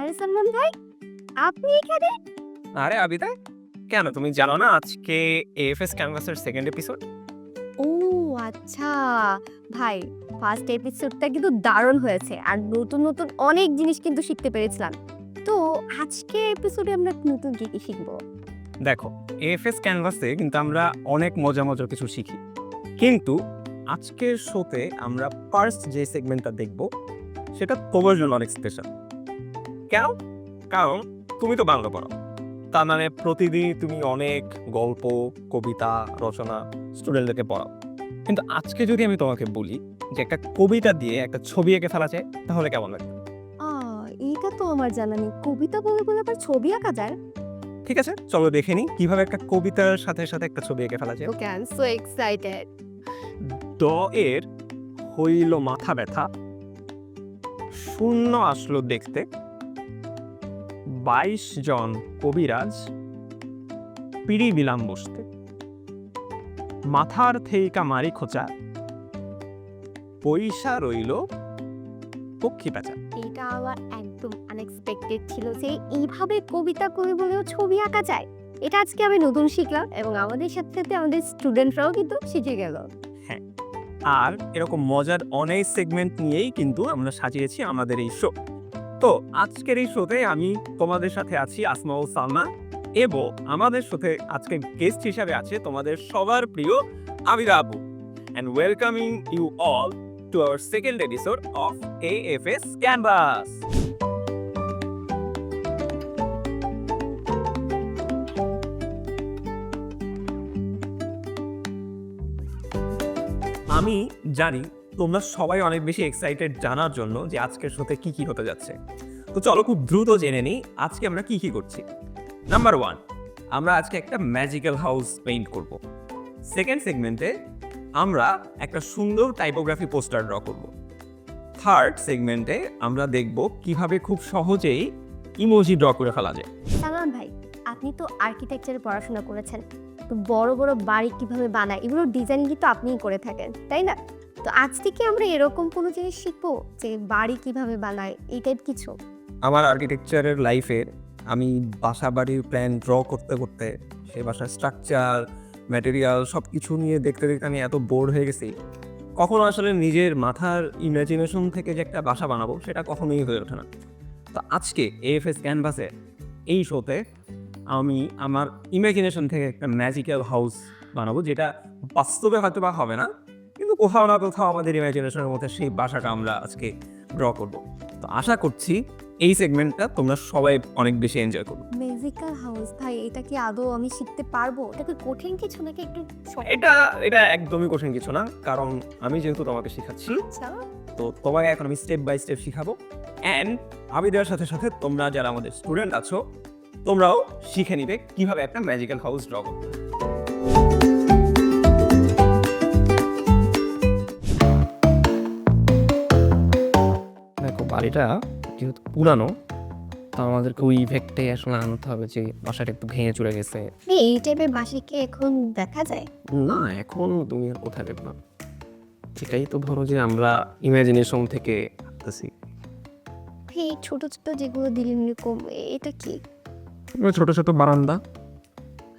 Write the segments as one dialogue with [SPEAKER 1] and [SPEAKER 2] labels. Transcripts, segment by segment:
[SPEAKER 1] আরে সালমান ভাই, আপনি এখানে?
[SPEAKER 2] আরে আবিদা, কেন তুমি জানো না আজকে এএফএস ক্যানভাসের সেকেন্ড এপিসোড?
[SPEAKER 1] ও আচ্ছা। ভাই, ফার্স্ট এপিসোডটা কিন্তু দারুণ হয়েছে আর নতুন নতুন অনেক জিনিস কিন্তু শিখতে পেরেছিলাম। তো আজকে এপিসোডে আমরা নতুন কি কি শিখবো?
[SPEAKER 2] দেখো, এএফএস ক্যানভাসে কিন্তু আমরা অনেক মজার কিছু শিখি, কিন্তু আজকের শোতে আমরা ফার্স্ট যে সেগমেন্টটা দেখব সেটা তোমার জন্য অনেক স্পেশাল। কেন? কারণ তুমি তো বাংলা পড়ো, তার মানে প্রতিদিন তুমি অনেক গল্প, কবিতা, রচনা স্টুডেন্টদেরকে পড়াও। কিন্তু আজকে যদি আমি তোমাকে বলি যে একটা কবিতা দিয়ে একটা ছবি এঁকে ফেলা যায়, তাহলে কেমন লাগবে?
[SPEAKER 1] আ এইটা তো আমার জানা নেই। কবিতা বলে বলে আবার ছবি আঁকা যায়?
[SPEAKER 2] ঠিক আছে, চলো দেখে নিই কিভাবে একটা কবিতার সাথে সাথে একটা ছবি এঁকে ফেলা যায়।
[SPEAKER 1] ওকে, আই এম সো এক্সাইটেড।
[SPEAKER 2] ড এর হইল মাথা ব্যথা, শূন্য আসলো দেখতে, 22 জন কবিরাজ পিড়ি বিলাম বসতে, মাথার থেইকা মারি খোঁচা, পয়সা রইল পক্ষী পেঁচা।
[SPEAKER 1] এটা আমার একদম আনএক্সপেক্টেড ছিল যে এইভাবে কবিতা কবি বলেও ছবি আঁকা যায়। এটা আজকে আমি নতুন শিখলাম এবং আমাদের সাথে সাথে আমাদের স্টুডেন্টরাও কিন্তু শিখে গেল।
[SPEAKER 2] হ্যাঁ, আর এরকম মজার অনেক সেগমেন্ট নিয়েই কিন্তু আমরা সাজিয়েছি আমাদের এই শো। তো আজকের এই শোতে আমি তোমাদের সাথে আছি আসমা ও সালমা, এবং আমাদের সাথে আজকে গেস্ট হিসাবে আছে তোমাদের সবার প্রিয় আবিদা আপু। And welcoming you all to our second episode of AFS Canvas. আমি জানি তোমরা সবাই অনেক বেশি এক্সাইটেড জানার জন্য যে আজকের শোতে কি কি হতে যাচ্ছে। তো চলো খুব দ্রুত জেনে নিই আজকে আমরা কি কি করছি। নাম্বার 1, আমরা আজকে একটা ম্যাজিক্যাল হাউস পেইন্ট করব। সেকেন্ড সেগমেন্টে আমরা একটা সুন্দর টাইপোগ্রাফি পোস্টার ড্র করব। থার্ড সেগমেন্টে আমরা দেখব কিভাবে খুব সহজেই ইমোজি ড্র করে ফেলা যায়।
[SPEAKER 1] সালমান ভাই, আপনি তো আর্কিটেকচারে পড়াশোনা করেছেন, তো বড় বড় বাড়ি কিভাবে বানায় এগুলো ডিজাইন কিন্তু আপনিই করে থাকেন, তাই না? তো আজ থেকে আমরা এরকম কোনো জিনিস শিখবো যে বাড়ি কিভাবে বানায় এই টাইপ কিছু?
[SPEAKER 2] আমার আর্কিটেকচারের লাইফে আমি বাসা বাড়ির প্ল্যান ড্র করতে করতে সেই বাসার স্ট্রাকচার, ম্যাটেরিয়াল সব কিছু নিয়ে দেখতে দেখতে আমি এত বোর হয়ে গেছি, কখনো আসলে নিজের মাথার ইমাজিনেশন থেকে যে একটা বাসা বানাবো সেটা কখনোই হয়ে ওঠে না। তো আজকে এএফএস ক্যানভাসে এই শোতে আমি আমার ইমাজিনেশন থেকে একটা ম্যাজিক্যাল হাউস বানাবো, যেটা বাস্তবে হয়তো বা হবে না, কিন্তু কোথাও না কোথাও আমাদের ইমাজিনেশনের মধ্যে সেই বাসাটা আমরা আজকে ড্র করব। তো আশা করছি এই সেগমেন্টটা তোমরা সবাই অনেক বেশি এনজয় করবে।
[SPEAKER 1] ম্যাজিক্যাল হাউস, ভাই এটা কি আদৌ আমি শিখতে পারবো? এটা কি কঠিন কিছু নাকি একটু সহজ?
[SPEAKER 2] এটা একদমই কঠিন কিছু না, কারণ আমি যেহেতু তোমাকে শেখাচ্ছি,
[SPEAKER 1] আচ্ছা,
[SPEAKER 2] তো তোমাকে এখন আমি স্টেপ বাই স্টেপ শিখাবো। অ্যান্ড আবিদার সাথে সাথে তোমরা যারা আমাদের স্টুডেন্ট আছো, তোমরাও শিখে নিবে কিভাবে একটা ম্যাজিক্যাল হাউস ড্র করবে। দেখো, বাড়িটা যেহেতু পুরানো, তো আমাদেরকে ওই ইফেক্টে আসলে আনতে হবে যে বাসাটা একটু ভেঙে চলে গেছে।
[SPEAKER 1] এই টাইপের বাসা কি এখন দেখা যায়?
[SPEAKER 2] না, এখন তুমি আর কোথায় দেখবে না। এটাই তো ধরো যে আমরা ইমাজিনেশন থেকে আঁকতেছি।
[SPEAKER 1] এই ছোট ছোট যেগুলো দিলেন এরকম, এটা কি?
[SPEAKER 2] ছোট ছোট বারান্দা।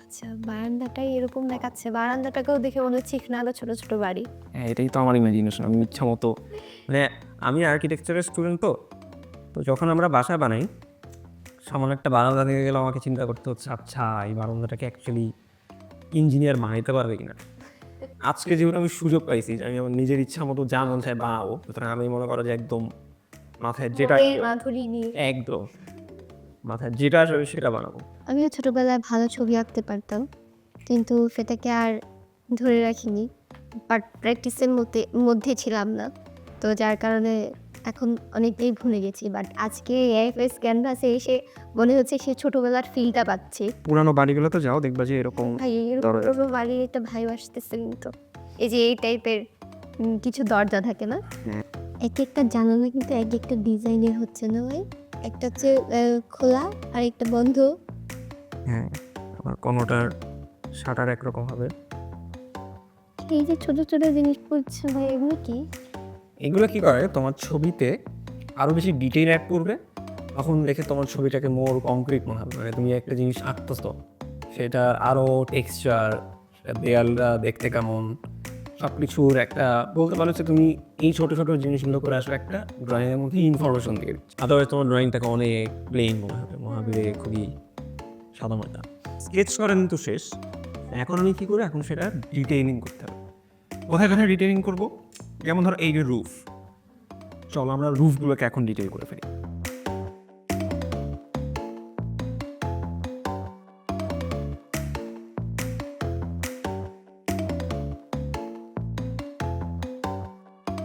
[SPEAKER 1] আচ্ছা, বারান্দাটাই এরকম দেখাচ্ছে। বারান্দাটাকেও দেখে মনে হচ্ছে এখানে আরো ছোট ছোট বাড়ি।
[SPEAKER 2] হ্যাঁ, এটাই তো আমার ইমাজিনেশন। আমি ইচ্ছা মতো, মানে আমি আর্কিটেকচারের স্টুডেন্ট, তো যখন আমরা বাসা বানাই, সামান্য একটা বারান্দা থেকে গেলে আমাকে চিন্তা করতে হচ্ছে, আচ্ছা এই বারান্দাটাকে অ্যাকচুয়ালি ইঞ্জিনিয়ার বানাইতে পারবে কিনা। আজকে যেহেতু আমি সুযোগ পাইছি যে আমি আমার নিজের ইচ্ছা মতো যা মন চায় বানাবো, সুতরাং আমি মনে করো যে একদম মাথায় যেটা
[SPEAKER 1] মাধুরী নিয়ে
[SPEAKER 2] একদম মাথায় যেটা আসবে সেটা বানাবো।
[SPEAKER 1] আমিও ছোটবেলায় ভালো ছবি আঁকতে পারতাম, কিন্তু সেটাকে আর ধরে রাখিনি। বাট প্র্যাকটিসের মধ্যে ছিলাম না, তো যার কারণে এখন অনেকটাই ভুলে গেছি। বাট আজকে এএফএস ক্যানভাসে এসে মনে হচ্ছে সে ছোটবেলার ফিলটা পাচ্ছি।
[SPEAKER 2] পুরানো বাড়িগুলো তো যাও, দেখবা যে এরকম
[SPEAKER 1] ভাই এরকম বাড়ির একটা ভাই আসতেছে, কিন্তু এই যে এই টাইপের কিছু দরজা থাকে না, এক একটা জানালা কিন্তু এক একটা ডিজাইনের হচ্ছে না ভাই? একটা হচ্ছে খোলা আর একটা বন্ধ।
[SPEAKER 2] হ্যাঁ, আবার কোনোটার শাটার একরকম হবে।
[SPEAKER 1] এই যে ছোট ছোট জিনিস পড়ছে ভাই, এগুলো কি?
[SPEAKER 2] এগুলো কি করে, তোমার ছবিতে আরো বেশি ডিটেইল অ্যাড করবে, তখন দেখে তোমার ছবিটাকে মোর কংক্রিট মনে হবে, মানে তুমি একটা জিনিস আঁকতেছো সেটা আরও টেক্সচার, দেয়ালটা দেখতে কেমন, সব কিছুর একটা বলতে পারো যে তুমি এই ছোটো ছোটো জিনিসগুলো করে আসলে একটা ড্রয়িংয়ের মধ্যে ইনফরমেশন দিয়ে দিচ্ছ। আদারওয়াইজ তোমার ড্রয়িংটাকে অনেক প্লেন মনে হবে, খুবই সাদামাটা। স্কেচ করেন তো শেষ, এখন আমি কী করি, এখন সেটা ডিটেইলিং করতে হবে। কোথায় কোথায় ডিটেইলিং করবো? যেমন ধরো এই যে রুফ, চলো আমরা রুফগুলোকে এখন ডিটেইল করে ফেলি।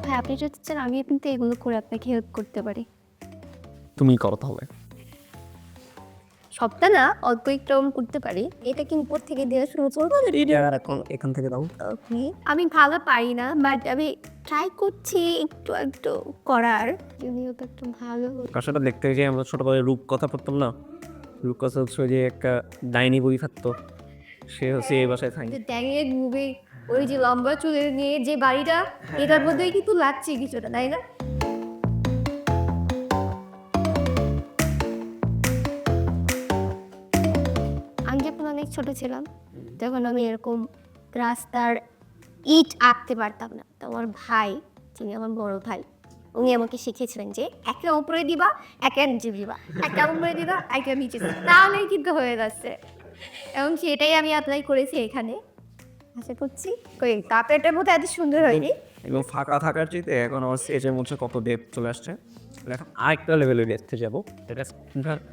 [SPEAKER 1] ভাই আপনি যদি চান আমি কিন্তু এগুলো করে আপনাকে হেল্প করতে পারি।
[SPEAKER 2] তুমি করো তাহলে।
[SPEAKER 1] সবটা না, অল্প একটু করতে পারি। এটা কি উপর থেকে দেওয়া শুরু করবো?
[SPEAKER 2] এখন এখান থেকে দাও।
[SPEAKER 1] ওকে, আমি ভালো পারি না, বাট আমি ট্রাই করছি একটু একটু করার। যদিও তো একটু ভালো
[SPEAKER 2] কাশাটা দেখতে যে আমরা ছোটবেলায় রূপকথা পড়তাম না, রূপকথা হচ্ছে যে একটা ডাইনি বই থাকতো, সে হচ্ছে এই বাসায় থাকে।
[SPEAKER 1] ট্যাঙের মুভি, ওই যে লম্বা চুলের নিয়ে যে বাড়িটা, এটার মধ্যেই কিন্তু লাগছে কিছুটা, তাই না? আমি যখন অনেক ছোট ছিলাম তখন আমি এরকম রাস্তার ইট আঁকতে পারতাম না। তো আমার ভাই, যিনি আমার বড় ভাই, উনি আমাকে শিখিয়েছিলেন যে একটা উপরে দিবা, একটা নিচে দিবা, একটা উপরে দিবা, একটা নিচে দিবা, তাহলেই কিন্তু হয়ে যাচ্ছে। এবং সেটাই আমি অ্যাপ্লাই করেছি এখানে। আশা করছি কই কাপড়ের মধ্যে এত সুন্দর হয়নি।
[SPEAKER 2] এবং ফাঁকা থাকার চাইতে এখন আমার স্টেজের মধ্যে কত ডেপথ চলে আসছে। এখন আরেকটা লেভেলের ডেপথে যাবো,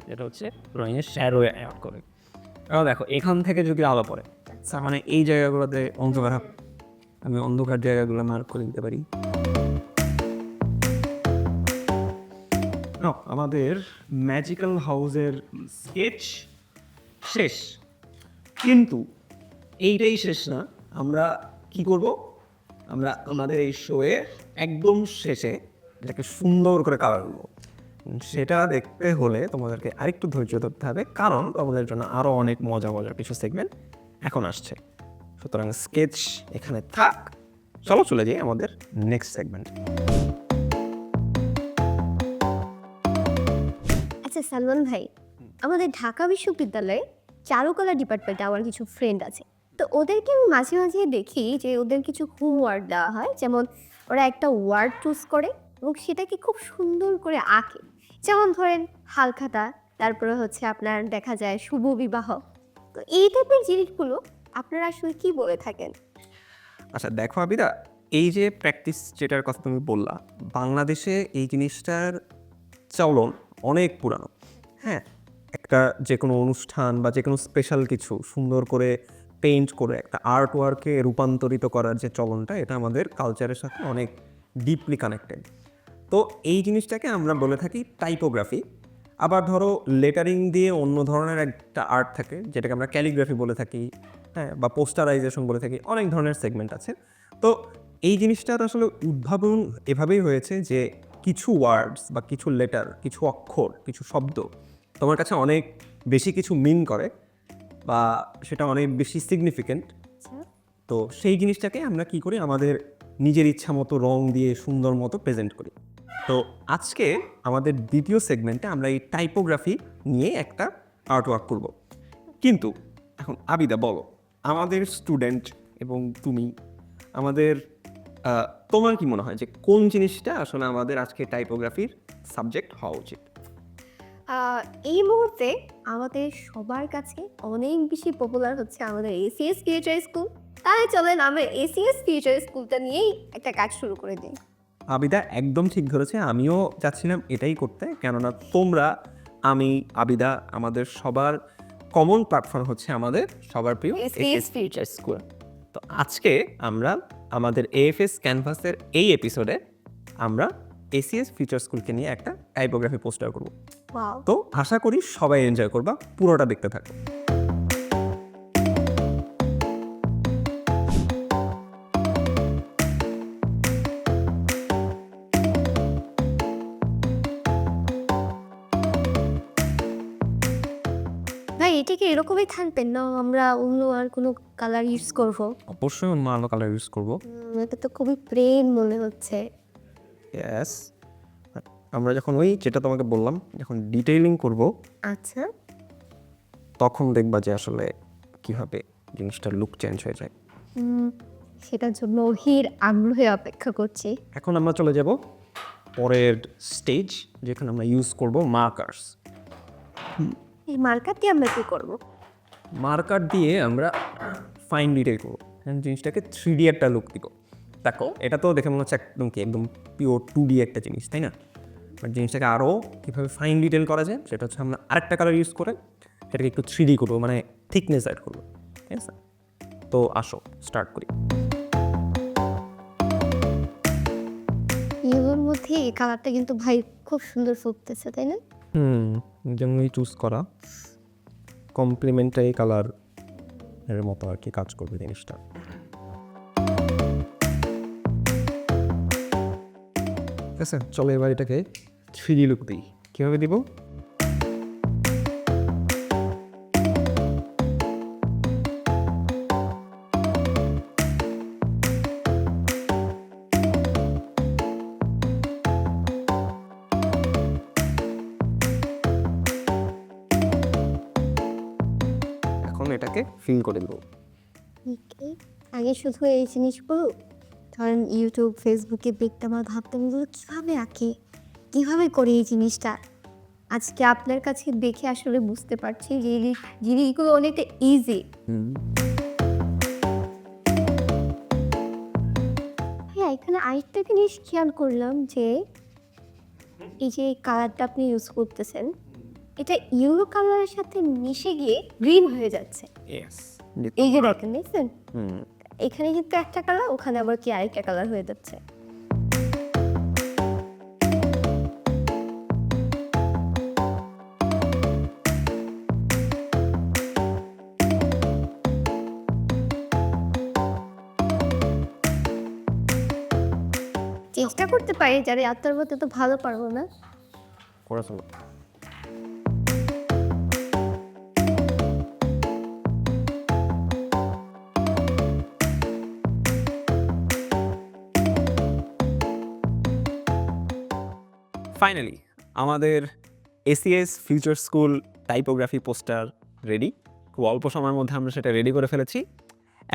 [SPEAKER 2] যেটা হচ্ছে ড্রয়িংয়ের শ্যাডো অ্যাড করে। কারণ দেখো এখান থেকে যদি আলো পড়ে, তার মানে এই জায়গাগুলোতে অন্ধকার হবে, আমি অন্ধকার জায়গাগুলো মার্ক করে দিতে পারি। আমাদের ম্যাজিক্যাল হাউসের স্কেচ শেষ, কিন্তু এইটাই শেষ না। আমরা কি করব, আমরা আমাদের এই শোয়ে একদম শেষে এটাকে সুন্দর করে কালার করবো। সেটা দেখতে হলে তোমাদেরকে আরেকটু ধৈর্য ধরতে হবে, কারণ তোমাদের জন্য আরও অনেক মজার কিছু সেগমেন্ট এখন আসছে। সুতরাং স্কেচ এখানে থাক, চলো চলে যাই আমাদের নেক্সট সেগমেন্ট।
[SPEAKER 1] আচ্ছা সালমান ভাই, আমাদের ঢাকা বিশ্ববিদ্যালয়ে চারুকলা ডিপার্টমেন্টে আমার কিছু ফ্রেন্ড আছে। তো ওদেরকে আমি মাঝে মাঝে দেখি যে ওদের কিছু হোমওয়ার্ক দেওয়া হয়, যেমন ওরা একটা ওয়ার্ড চুজ করে এবং সেটাকে খুব সুন্দর করে আঁকে। যেমন ধরেন হালখাতা, তারপরে হচ্ছে আপনার দেখা যায় শুভ বিবাহ। তো এই টাইপের জিনিসগুলো আপনারা আসলে কি বলে থাকেন?
[SPEAKER 2] আচ্ছা দেখো আবিদা, এই যে প্র্যাকটিস যেটার কথা তুমি বললা, বাংলাদেশে এই জিনিসটার চলন অনেক পুরানো। হ্যাঁ, একটা যে কোনো অনুষ্ঠান বা যে কোনো স্পেশাল কিছু সুন্দর করে পেইন্ট করে একটা আর্ট ওয়ার্কে রূপান্তরিত করার যে চলনটা, এটা আমাদের কালচারের সাথে অনেক ডিপলি কানেক্টেড। তো এই জিনিসটাকে আমরা বলে থাকি টাইপোগ্রাফি। আবার ধরো লেটারিং দিয়ে অন্য ধরনের একটা আর্ট থাকে, যেটাকে আমরা ক্যালিগ্রাফি বলে থাকি, হ্যাঁ, বা পোস্টারাইজেশন বলে থাকি। অনেক ধরনের সেগমেন্ট আছে। তো এই জিনিসটার আসলে উদ্ভাবন এভাবেই হয়েছে যে কিছু ওয়ার্ডস বা কিছু লেটার, কিছু অক্ষর, কিছু শব্দ তোমার কাছে অনেক বেশি কিছু মিন করে বা সেটা অনেক বেশি সিগনিফিকেন্ট। তো সেই জিনিসটাকে আমরা কি করি, আমাদের নিজের ইচ্ছা মতো রং দিয়ে সুন্দর মতো প্রেজেন্ট করি। তো আজকে আমাদের দ্বিতীয় সেগমেন্টে আমরা এই টাইপোগ্রাফি নিয়ে একটা আর্ট ওয়ার্ক করব। কিন্তু এখন আবিদা বলো, আমাদের স্টুডেন্ট এবং তুমি, আমাদের তোমার কি মনে হয় যে কোন জিনিসটা আসলে আমাদের আজকে টাইপোগ্রাফির সাবজেক্ট হওয়া উচিত?
[SPEAKER 1] এই মুহূর্তে আমাদের সবার কাছে অনেক বেশি পপুলার হচ্ছে আমাদের এসিএস ফিউচার স্কুল। তাই চলেন আমরা এসিএস ফিউচার স্কুলটা নিয়েই একটা কাজ শুরু করে দিই।
[SPEAKER 2] আবিদা একদম ঠিক ধরেছে, আমিও চাচ্ছিলাম এটাই করতে। কেননা তোমরা, আমি, আবিদা, আমাদের সবার কমন প্ল্যাটফর্ম হচ্ছে আমাদের সবার প্রিয়
[SPEAKER 1] এসিএস ফিউচার
[SPEAKER 2] স্কুল। তো আজকে আমরা আমাদের এএফএস ক্যানভাসের এই এপিসোডে আমরা এসিএস ফিউচার স্কুলকে নিয়ে একটা টাইপোগ্রাফি পোস্টার করব।
[SPEAKER 1] ওয়াও,
[SPEAKER 2] তো আশা করি সবাই এনজয় করবা, পুরোটা দেখতে থাকো।
[SPEAKER 1] ভাই এটা কি এরকমই থাকবেন না আমরা অন্য আর কোনো কালার ইউজ করবো?
[SPEAKER 2] অবশ্যই অন্য আলো কালার ইউজ করবো।
[SPEAKER 1] এটা তো খুবই প্লেন মনে হচ্ছে।
[SPEAKER 2] ইয়েস, আমরা যখন ওই যেটা তোমাকে বললাম যখন ডিটেইলিং করব
[SPEAKER 1] আচ্ছা,
[SPEAKER 2] তখন দেখবা যে আসলে কীভাবে জিনিসটার লুক চেঞ্জ হয়ে যায়।
[SPEAKER 1] সেটার জন্য অধীর আগ্রহে অপেক্ষা করছি।
[SPEAKER 2] এখন আমরা চলে যাব পরের স্টেজ, যেখানে আমরা ইউজ করব মার্কার্স।
[SPEAKER 1] এই মার্কার দিয়ে আমরা কী করবো?
[SPEAKER 2] মার্কার দিয়ে আমরা ফাইন ডিটেল করবো, জিনিসটাকে 3D একটা লুক দিব। দেখো এটা তো দেখে মনে হচ্ছে একদম পিওর 2D একটা জিনিস, তাই না? বাট জিনিসটাকে আরও কীভাবে ফাইন ডিটেল করা যায় সেটা হচ্ছে আমরা আরেকটা কালার ইউজ করে সেটাকে একটু 3D করবো, মানে থিকনেস অ্যাড করবো, ঠিক আছে? তো আসো স্টার্ট করি।
[SPEAKER 1] ইয়েলোর মধ্যে এই কালারটা কিন্তু ভাই খুব সুন্দর ফুটতেছে, তাই না?
[SPEAKER 2] যেমনই চুজ করা কমপ্লিমেন্টারি কালার এর মতো আর কি কাজ করবে জিনিসটা। ঠিক আছে, চলো এবার এটাকে 3D লুক দিই। কীভাবে দিব? এখন এটাকে ফিল করে দেবো।
[SPEAKER 1] আগে শুধু এই জিনিসগুলো ধরেন ইউটিউব ফেসবুকে দেখতে আমার ভাবতাম এগুলো কীভাবে আঁকে, কীভাবে করি এই জিনিসটা। আজকে আপনার কাছে দেখে আসলে বুঝতে পারছি যে এই জিনিসগুলো অনেকটা ইজি। হ্যাঁ, এখানে আরেকটা জিনিস খেয়াল করলাম যে এই যে কালারটা আপনি ইউজ করতেছেন এটা ইয়েলো কালারের সাথে মিশে গিয়ে গ্রিন হয়ে যাচ্ছে। এই যে দেখেন, দেখছেন এখানে কিন্তু একটা কালার, ওখানে আবার কি আরেকটা কালার হয়ে যাচ্ছে। চেষ্টা করতে পারি, যারা আপনার মধ্যে তো ভালো পারবো না।
[SPEAKER 2] করে চলো। ফাইনালি আমাদের ACS future school typography poster ready. খুব অল্প সময়ের মধ্যে আমরা সেটা রেডি করে ফেলেছি।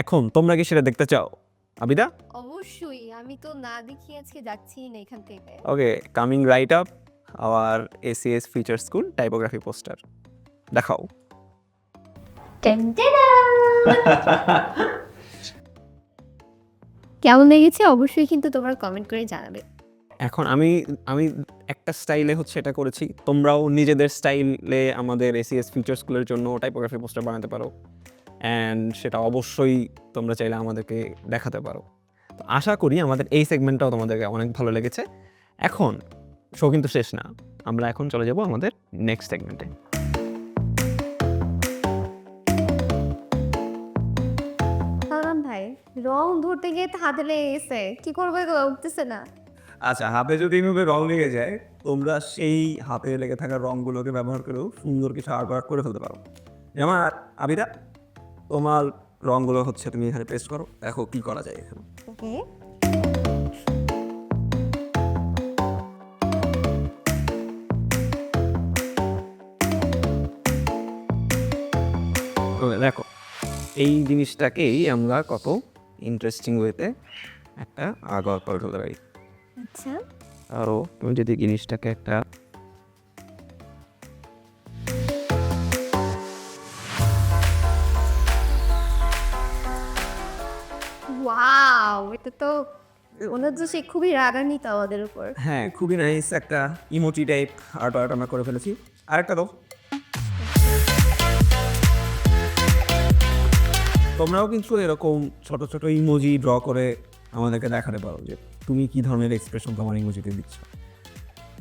[SPEAKER 2] এখন তোমরা কি সেটা দেখতে চাও? আবিদা?
[SPEAKER 1] অবশ্যই, আমি তো না দেখিয়ে আজকে যাচ্ছি না এখান থেকে।
[SPEAKER 2] Okay, coming right up our ACS future school typography poster. দেখাও।
[SPEAKER 1] কেমন লেগেছে অবশ্যই কিন্তু তোমরা কমেন্ট করে জানাবে।
[SPEAKER 2] এখন আমি একটা স্টাইলে হচ্ছে এটা করেছি, তোমরাও নিজেদের স্টাইলে আমাদের এসিএস ফিউচার স্কুলের জন্য টাইপোগ্রাফি পোস্টার বানাতে পারো, অ্যান্ড সেটা অবশ্যই তোমরা চাইলে আমাদেরকে দেখাতে পারো। তো আশা করি আমাদের এই সেগমেন্টটাও তোমাদেরকে অনেক ভালো লেগেছে। এখন শো কিন্তু শেষ না, আমরা এখন চলে যাব আমাদের নেক্সট সেগমেন্টে।
[SPEAKER 1] ভাই রং ধরতে গিয়ে তো হাতে লেগে গেছে, কি করবো, এগুলো উঠতেছে না।
[SPEAKER 2] আচ্ছা, হাতে যদি এইভাবে রং লেগে যায় তোমরা সেই হাতে লেগে থাকা রংগুলোকে ব্যবহার করেও সুন্দর কিছু আর্ট ওয়ার্ক করে ফেলতে পারো। যেমন আবিদা, তোমার রংগুলো হচ্ছে তুমি এখানে পেস্ট করো, দেখো কি করা যায় এখানে।
[SPEAKER 1] ওকে,
[SPEAKER 2] দেখো এই জিনিসটাকেই আমরা কত ইন্টারেস্টিং ওয়েতে একটা আর্ট ওয়ার্ক করে ফেলতে পারি।
[SPEAKER 1] আচ্ছা,
[SPEAKER 2] আরও তুমি যদি জিনিসটাকে একটা
[SPEAKER 1] ওয়াও, এটা তো মনে হচ্ছে সে খুবই রাগান্বিত আমাদের উপর।
[SPEAKER 2] হ্যাঁ, খুবই নাইস একটা ইমোজি টাইপ আর্ট ওয়ার্ক আমরা করে ফেলেছি। আরেকটা দাও। তোমরাও কিন্তু এরকম ছোট ছোট ইমোজি ড্র করে আমাদেরকে দেখাতে পারো যে তুমি কি ধরনের এক্সপ্রেশন তোমার ইমোজিতে দিচ্ছ।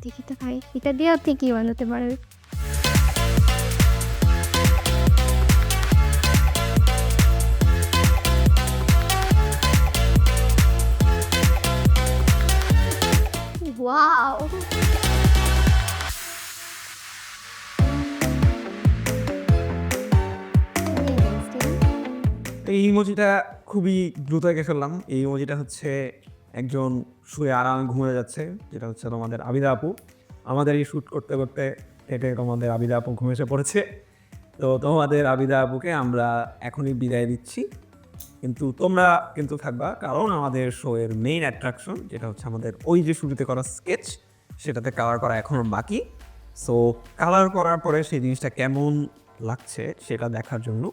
[SPEAKER 1] দেখি তো ভাই, এটা দিয়ে আপনি কি বানাতে পারেন? ওয়াও,
[SPEAKER 2] এই ইমোজিটা খুবই দ্রুত এঁকে ফেললাম। এই ইমোজিটা হচ্ছে একজন শুয়ে আরামে ঘুমিয়ে যাচ্ছে, যেটা হচ্ছে তোমাদের আবিদা আপু। আমাদের এই শ্যুট করতে করতে হেঁটে তোমাদের আবিদা আপু ঘুম এসে পড়েছে। তো তোমাদের আবিদা আপুকে আমরা এখনই বিদায় দিচ্ছি, কিন্তু তোমরা কিন্তু থাকবা, কারণ আমাদের শো এর মেইন অ্যাট্রাকশন যেটা হচ্ছে আমাদের ওই যে শুরুতে করা স্কেচ, সেটাতে কালার করা এখনও বাকি। সো কালার করার পরে সেই জিনিসটা কেমন লাগছে সেটা দেখার জন্য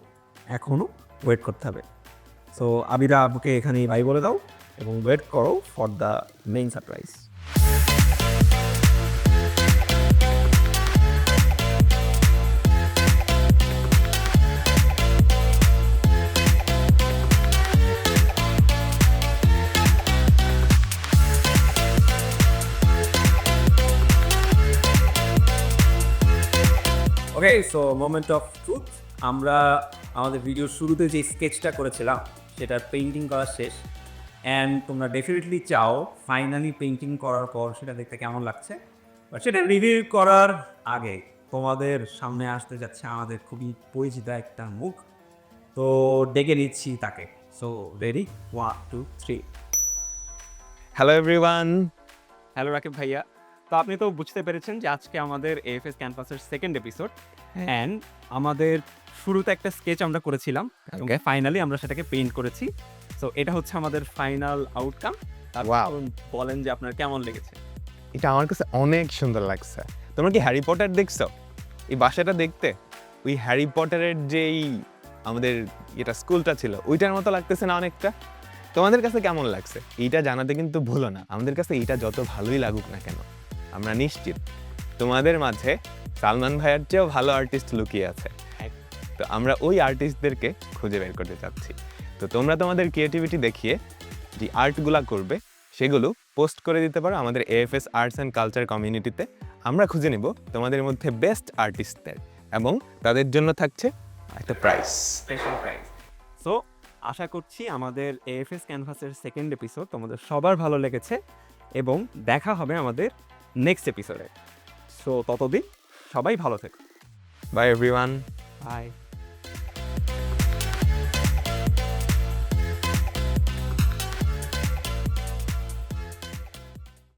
[SPEAKER 2] এখনও ওয়েট করতে হবে। সো আবিদা আপুকে এখানেই বাই বলে দাও এবং ওয়েট করো for the main surprise. Okay, so moment of truth. আমরা আমাদের ভিডিওর শুরুতে যে স্কেচটা করেছিলাম সেটার পেইন্টিং করা শেষ, অ্যান্ড তোমরা ডেফিনেটলি চাও ফাইনালি পেইন্টিং করার পর সেটা দেখতে কেমন লাগছে। বাট সেটা রিভিউ করার আগে তোমাদের সামনে আসতে যাচ্ছে আমাদের খুবই পরিচিত একটা মুখ, তো ডেকে নিচ্ছি তাকে। So ready, 1 2 3।
[SPEAKER 3] Hello everyone.
[SPEAKER 4] Hello Rakib ভাইয়া, তো আপনি তো বুঝতে পেরেছেন যে আজকে আমাদের এএফএস ক্যাম্পাসের সেকেন্ড এপিসোড, অ্যান্ড আমাদের শুরুতে একটা স্কেচ আমরা করেছিলাম এবং
[SPEAKER 3] Okay.
[SPEAKER 4] ফাইনালি আমরা সেটাকে পেইন্ট করেছি। সো এটা হচ্ছে আমাদের ফাইনাল আউটকাম।
[SPEAKER 3] Wow.
[SPEAKER 4] বলেন যে আপনার কেমন লেগেছে?
[SPEAKER 3] এটা আমার কাছে অনেক সুন্দর লাগছে। তোমরা কি হ্যারি পটার দেখছো? এই বাসাটা দেখতে ওই হ্যারি পটারের যেই আমাদের এটা স্কুলটা ছিল ওইটার মতো লাগতেছে না অনেকটা? তোমাদের কাছে কেমন লাগছে এইটা জানাতে কিন্তু ভুলো না। আমাদের কাছে এইটা যত ভালোই লাগুক না কেন, আমরা নিশ্চিত তোমাদের মাঝে সালমান ভাইয়ার চেয়েও ভালো আর্টিস্ট লুকিয়ে আছে। তো আমরা ওই আর্টিস্টদেরকে খুঁজে বের করতে চাচ্ছি। তো তোমরা তোমাদের ক্রিয়েটিভিটি দেখিয়ে যে আর্টগুলা করবে সেগুলো পোস্ট করে দিতে পারো আমাদের এএফএস আর্টস অ্যান্ড কালচার কমিউনিটিতে। আমরা খুঁজে নিব তোমাদের মধ্যে বেস্ট আর্টিস্টদের এবং তাদের জন্য থাকছে একটা প্রাইজ।
[SPEAKER 4] Special prize. সো আশা করছি আমাদের এএফএস ক্যানভাসের সেকেন্ড এপিসোড তোমাদের সবার ভালো লেগেছে এবং দেখা হবে আমাদের নেক্সট এপিসোডে। সো ততদিন সবাই ভালো থেকো।
[SPEAKER 3] By everyone.
[SPEAKER 4] বাই।